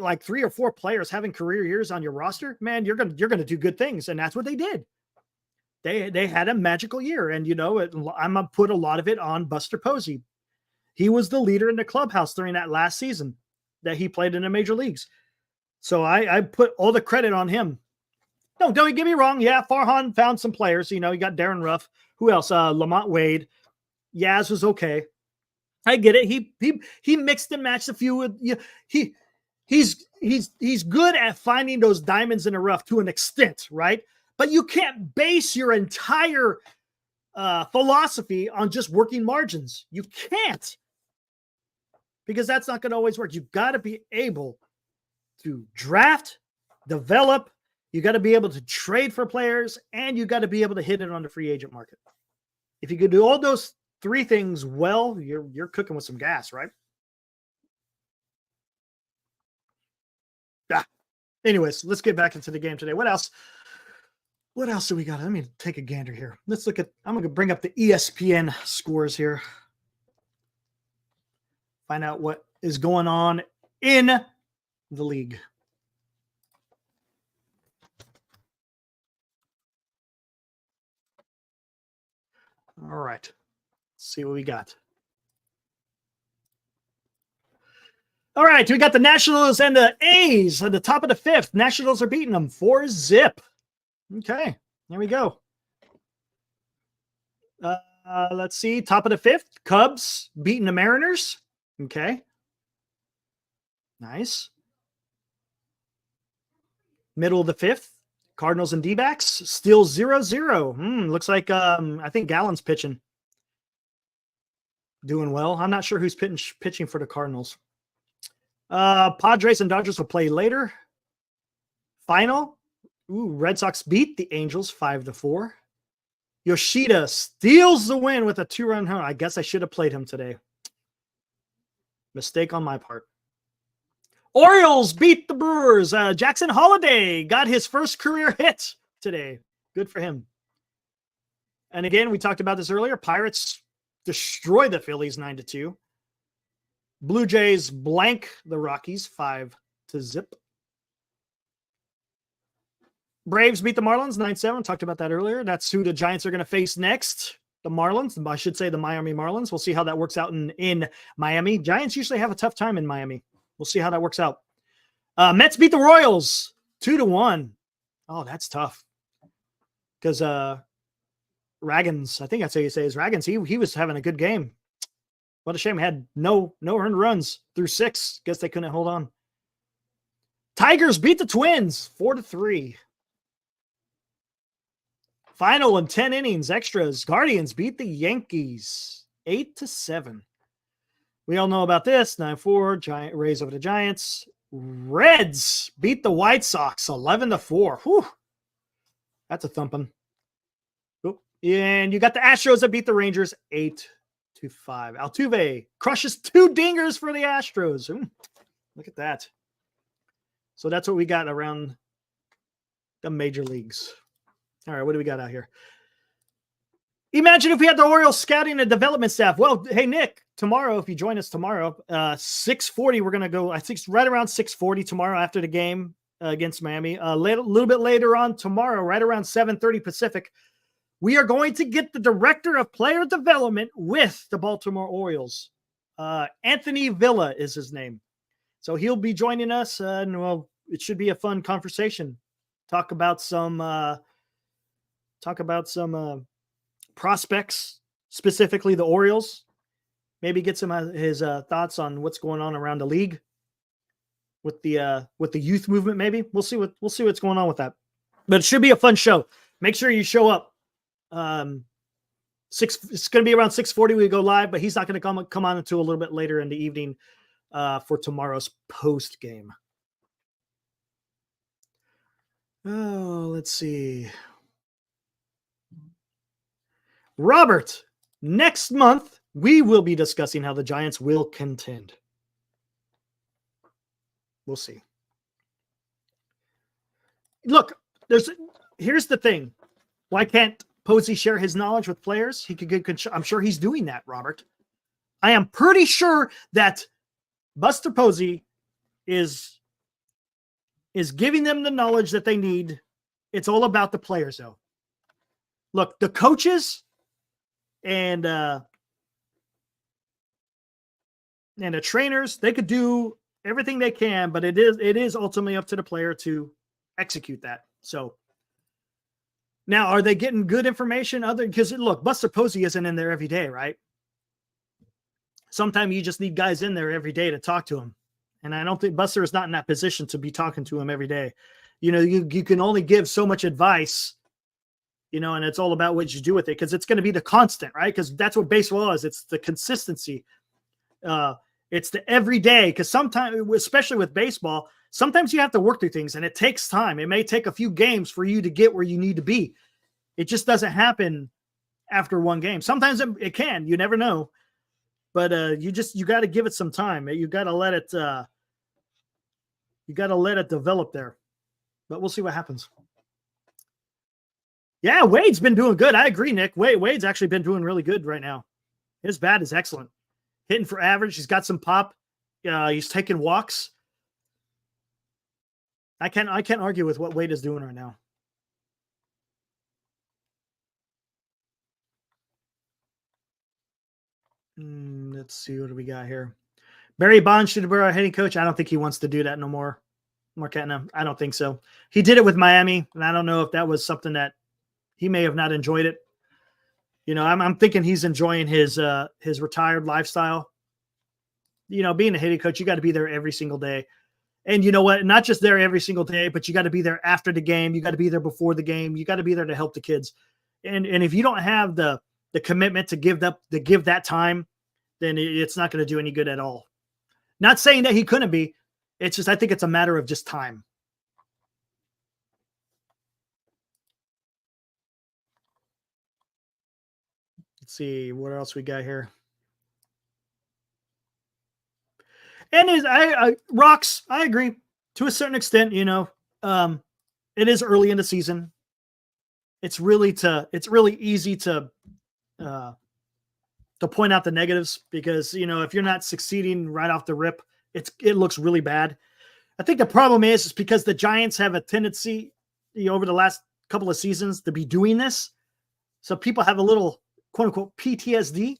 like 3 or 4 players having career years on your roster, man, you're gonna do good things, and that's what they did. They had a magical year, and I'm gonna put a lot of it on Buster Posey. He was the leader in the clubhouse during that last season that he played in the major leagues. So I put all the credit on him. No, don't get me wrong. Yeah, Farhan found some players. You got Darren Ruff. Who else? Lamont Wade. Yaz was okay. I get it. He mixed and matched a few. He's good at finding those diamonds in the rough to an extent, right? But you can't base your entire philosophy on just working margins. You can't, because that's not going to always work. You've got to be able to draft, develop. You got to be able to trade for players, and you got to be able to hit it on the free agent market. If you could do all those three things well, you're cooking with some gas, right? Anyways, let's get back into the game today. What else? What else do we got? Let me take a gander here. Let's look at, I'm going to bring up the ESPN scores here. Find out what is going on in the league. All right. Let's see what we got. All right, we got the Nationals and the A's at the top of the fifth. Nationals are beating them 4-0. Okay, there we go. Let's see, top of the fifth, Cubs beating the Mariners. Okay, nice. Middle of the fifth, Cardinals and D-backs still 0-0. Looks like I think Gallen's pitching, doing well. I'm not sure who's pitching for the Cardinals. Padres and Dodgers will play later. Final. Red Sox beat the Angels 5-4. Yoshida steals the win with a 2-run home. I guess I should have played him today. Mistake on my part. Orioles beat the Brewers. Jackson Holliday got his first career hit today. Good for him. And again, we talked about this earlier. Pirates destroy the Phillies 9-2. Blue Jays blank the Rockies 5-0. Braves beat the Marlins 9-7. Talked about that earlier. That's who the Giants are going to face next. The Marlins. I should say the Miami Marlins. We'll see how that works out in Miami. Giants usually have a tough time in Miami. We'll see how that works out. Mets beat the Royals 2-1. Oh, that's tough. Because Raggins, I think that's how you say his Raggins. He was having a good game. What a shame. Had no earned runs through 6. Guess they couldn't hold on. Tigers beat the Twins 4-3. Final in 10 innings, extras. Guardians beat the Yankees 8-7. We all know about this. 9-4. Giant Rays over the Giants. Reds beat the White Sox 11-4. Whew. That's a thumping. Oop. And you got the Astros that beat the Rangers 8-5. Altuve crushes 2 dingers for the Astros. Look at that. So that's what we got around the major leagues. All right, what do we got out here? Imagine if we had the Orioles scouting and development staff. Well, hey, Nick, tomorrow, if you join us tomorrow, 6:40, we're going to go, I think right around 6:40 tomorrow after the game against Miami. A little bit later on tomorrow, right around 7:30 Pacific, we are going to get the director of player development with the Baltimore Orioles. Anthony Villa is his name. So he'll be joining us, and well, it should be a fun conversation. Talk about some prospects, specifically the Orioles. Maybe get some of his thoughts on what's going on around the league with the youth movement. Maybe we'll see what's going on with that. But it should be a fun show. Make sure you show up. It's going to be around 6:40. We go live, but he's not going to come on until a little bit later in the evening for tomorrow's post game. Oh, let's see. Robert, next month we will be discussing how the Giants will contend. We'll see. Look, here's the thing. Why can't Posey share his knowledge with players? He could get. I'm sure he's doing that, Robert. I am pretty sure that Buster Posey is giving them the knowledge that they need. It's all about the players, though. Look, the coaches and the trainers, they could do everything they can, but it is ultimately up to the player to execute that. So now, are they getting good information? Because look, Buster Posey isn't in there every day, right? Sometimes you just need guys in there every day to talk to him. And I don't think Buster is not in that position to be talking to him every day. You know, you can only give so much advice, you know, and it's all about what you do with it, because it's going to be the constant, right? Because that's what baseball is. It's the consistency. It's the everyday, because sometimes, especially with baseball, sometimes you have to work through things, and it takes time. It may take a few games for you to get where you need to be. It just doesn't happen after one game. Sometimes it can. You never know. But you got to give it some time. You got to let it develop there. But we'll see what happens. Yeah, Wade's been doing good. I agree, Nick. Wade's actually been doing really good right now. His bat is excellent. Hitting for average. He's got some pop. He's taking walks. I can't argue with what Wade is doing right now. Let's see, what do we got here? Barry Bonds should be our hitting coach. I don't think he wants to do that no more. Marquetna, I don't think so. He did it with Miami, and I don't know if that was something that he may have not enjoyed it. You know, I'm thinking he's enjoying his retired lifestyle. You know, being a hitting coach, you got to be there every single day. And you know what? Not just there every single day, but you got to be there after the game. You got to be there before the game. You got to be there to help the kids. And if you don't have the commitment to give that time, then it's not going to do any good at all. Not saying that he couldn't be. It's just, I think it's a matter of just time. Let's see what else we got here. And Rocks, I agree to a certain extent. You know, it is early in the season. It's really easy to point out the negatives because, you know, if you're not succeeding right off the rip, it looks really bad. I think the problem is because the Giants have a tendency, you know, over the last couple of seasons to be doing this. So people have a little quote unquote PTSD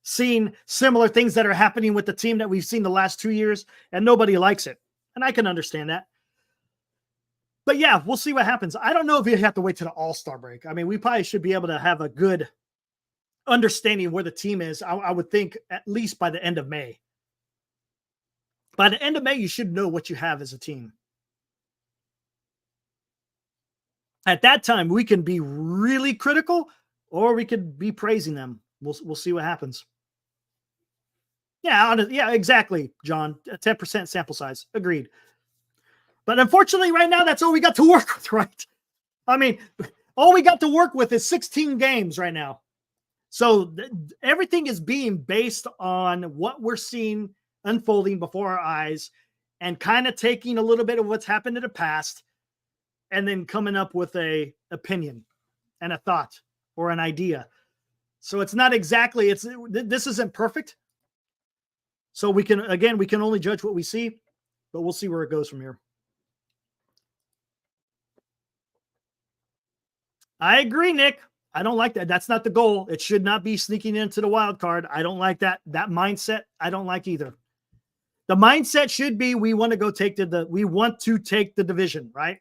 seeing similar things that are happening with the team that we've seen the last 2 years, and nobody likes it. And I can understand that. But yeah, we'll see what happens. I don't know if you have to wait to the All-Star break. I mean, we probably should be able to have a good understanding where the team is. I would think at least by the end of May. By the end of May, you should know what you have as a team. At that time, we can be really critical or we could be praising them. We'll see what happens. Yeah, exactly, John. 10% sample size. Agreed. But unfortunately, right now, that's all we got to work with, right? I mean, all we got to work with is 16 games right now. So everything is being based on what we're seeing unfolding before our eyes and kind of taking a little bit of what's happened in the past and then coming up with a opinion and a thought or an idea. So it's not exactly, this isn't perfect. So we can only judge what we see, but we'll see where it goes from here. I agree, Nick. I don't like that. That's not the goal. It should not be sneaking into the wild card. I don't like that. That mindset, I don't like either. The mindset should be we want to take the division, right?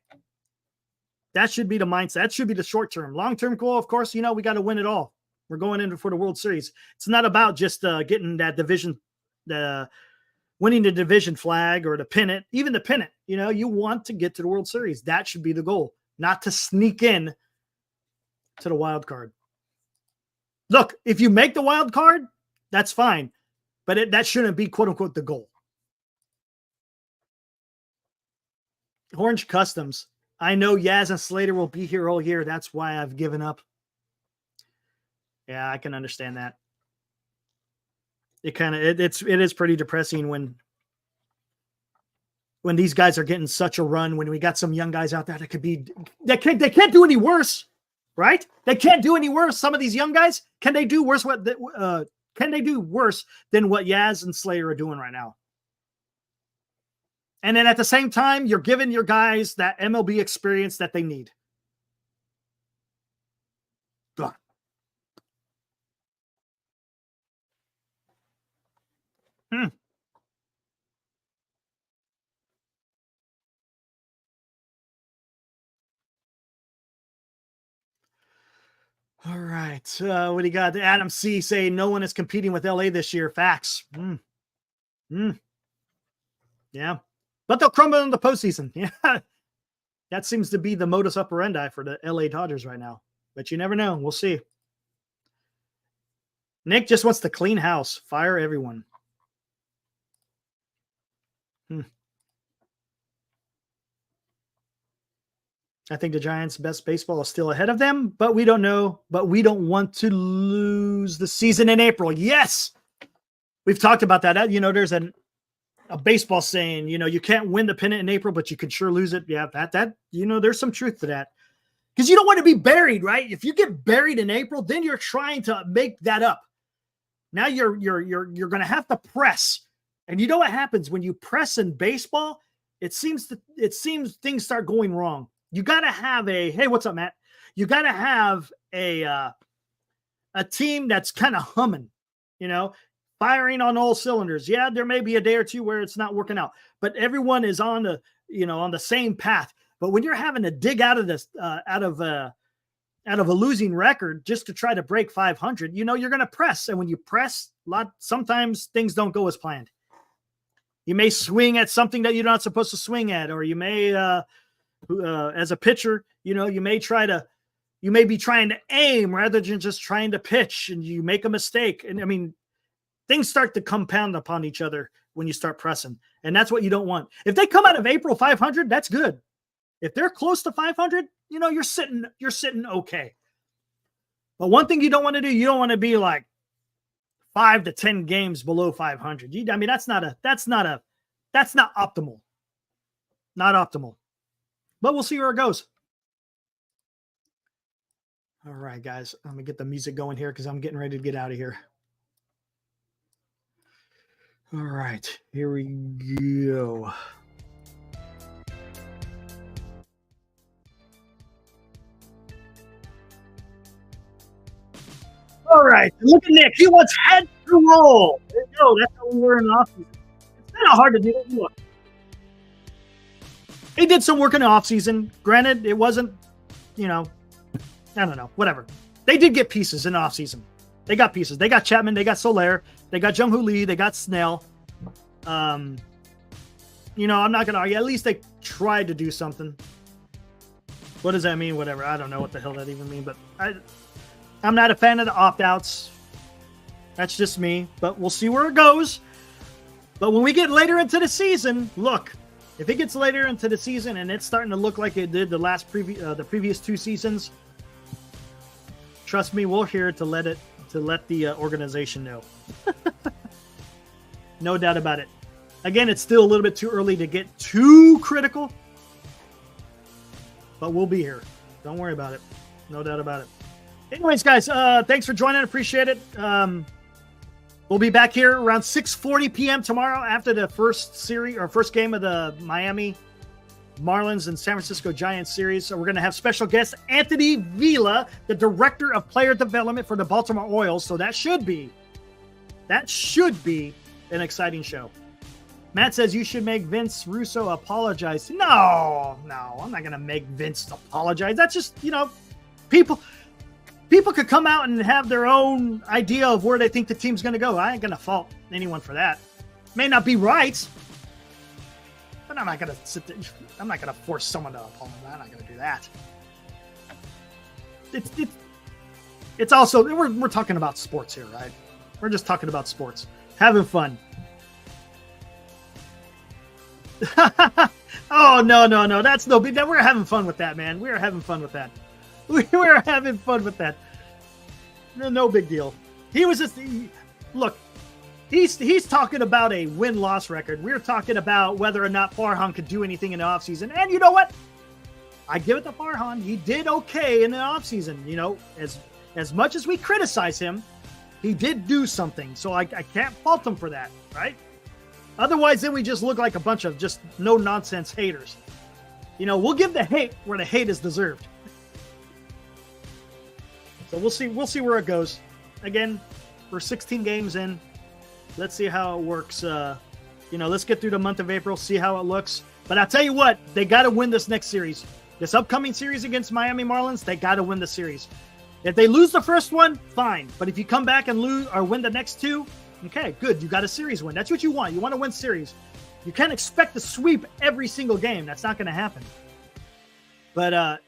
That should be the mindset. That should be the short term. Long term goal, of course, you know, we got to win it all. We're going in for the World Series. It's not about just getting that division, winning the division flag or the pennant, even the pennant. You know, you want to get to the World Series. That should be the goal, not to sneak in to the wild card. Look, if you make the wild card, that's fine, but that shouldn't be quote unquote the goal. Orange Customs. I know Yaz and Slater will be here all year. That's why I've given up. Yeah, I can understand that. It is pretty depressing when these guys are getting such a run, when we got some young guys out there they can't do any worse, right? They can't do any worse. Some of these young guys, can they do worse than what Yaz and Slater are doing right now? And then at the same time, you're giving your guys that MLB experience that they need. Ugh. All right. What do you got? Adam C saying no one is competing with LA this year. Facts. Yeah. But they'll crumble in the postseason. Yeah. That seems to be the modus operandi for the LA Dodgers right now. But you never know. We'll see. Nick just wants to clean house. Fire everyone. I think the Giants' best baseball is still ahead of them, but we don't know. But we don't want to lose the season in April. Yes, we've talked about that. There's a baseball saying, you can't win the pennant in April, but you can sure lose it. Yeah, that there's some truth to that. Because you don't want to be buried, right? If you get buried in April, then you're trying to make that up. Now you're going to have to press. And you know what happens when you press in baseball? It seems things start going wrong. You got to have hey, what's up, Matt? You got to have a team that's kind of humming, firing on all cylinders. Yeah, there may be a day or two where it's not working out, but everyone is on the same path. But when you're having to dig out of this, out of a losing record just to try to break 500, you're going to press. And when you press, sometimes things don't go as planned. You may swing at something that you're not supposed to swing at, or you may, as a pitcher, you may be trying to aim rather than just trying to pitch, and you make a mistake. And things start to compound upon each other when you start pressing, and that's what you don't want. If they come out of April 500, that's good. If they're close to 500, you're sitting okay. But one thing you don't want to do, you don't want to be like 5 to 10 games below 500. That's not optimal. Not optimal. But we'll see where it goes. All right, guys. I'm going to get the music going here because I'm getting ready to get out of here. All right, here we go. All right, look at Nick. He wants head to roll. There you go. That's how we were in the offseason. It's kind of hard to do. Look, he did some work in the offseason. Granted, it wasn't, I don't know, whatever. They did get pieces in the offseason. They got pieces. They got Chapman. They got Soler. They got Jung-Hoo Lee. They got Snell. I'm not going to argue. At least they tried to do something. What does that mean? Whatever. I don't know what the hell that even means, but I'm not a fan of the opt-outs. That's just me, but we'll see where it goes. But when we get later into the season, look, if it gets later into the season and it's starting to look like it did the previous 2 seasons, trust me, we're here to let the organization know. No doubt about it. Again, it's still a little bit too early to get too critical, but we'll be here. Don't worry about it. No doubt about it. Anyways, guys, thanks for joining. Appreciate it. We'll be back here around 6:40 p.m. tomorrow after the first game of the Miami Marlins and San Francisco Giants series. So we're going to have special guest Anthony Vila, the director of player development for the Baltimore Orioles. So that should be an exciting show. Matt says you should make Vince Russo apologize. No, I'm not going to make Vince apologize. That's just, people could come out and have their own idea of where they think the team's going to go. I ain't going to fault anyone for that. May not be right, but I'm not going to sit there. I'm not going to force someone to apologize. I'm not going to do that. It's also, we're talking about sports here, right? We're just talking about sports. Having fun. Oh, no. That's no big deal. We're having fun with that, man. We're having fun with that. We're having fun with that. No big deal. He was just, look, he's talking about a win-loss record. We're talking about whether or not Farhan could do anything in the offseason. And you know what? I give it to Farhan. He did okay in the offseason. As much as we criticize him, he did do something. So I can't fault him for that, right? Otherwise, then we just look like a bunch of just no-nonsense haters. We'll give the hate where the hate is deserved. So we'll see where it goes. Again, we're 16 games in. Let's see how it works. Let's get through the month of April, see how it looks. But I'll tell you what, they got to win this next series. This upcoming series against Miami Marlins, they got to win the series. If they lose the first one, fine. But if you come back and lose or win the next 2, okay, good. You got a series win. That's what you want. You want to win series. You can't expect to sweep every single game. That's not going to happen. But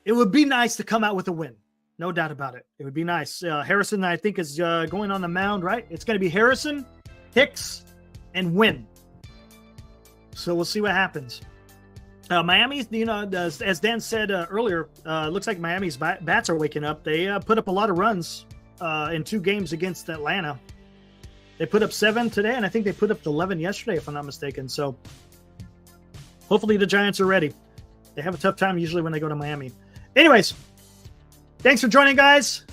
it would be nice to come out with a win. No doubt about it. It would be nice. Harrison, I think, is going on the mound, right? It's going to be Harrison, Hicks, and Wynn. So we'll see what happens. Miami's, as Dan said earlier, looks like Miami's bats are waking up. They put up a lot of runs in 2 games against Atlanta. They put up 7 today, and I think they put up 11 yesterday, if I'm not mistaken. So hopefully the Giants are ready. They have a tough time usually when they go to Miami. Anyways, thanks for joining, guys.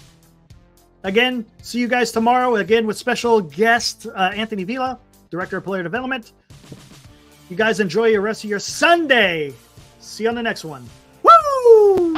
Again, see you guys tomorrow, again with special guest Anthony Vila, Director of Player Development. You guys enjoy your rest of your Sunday. See you on the next one. Woo!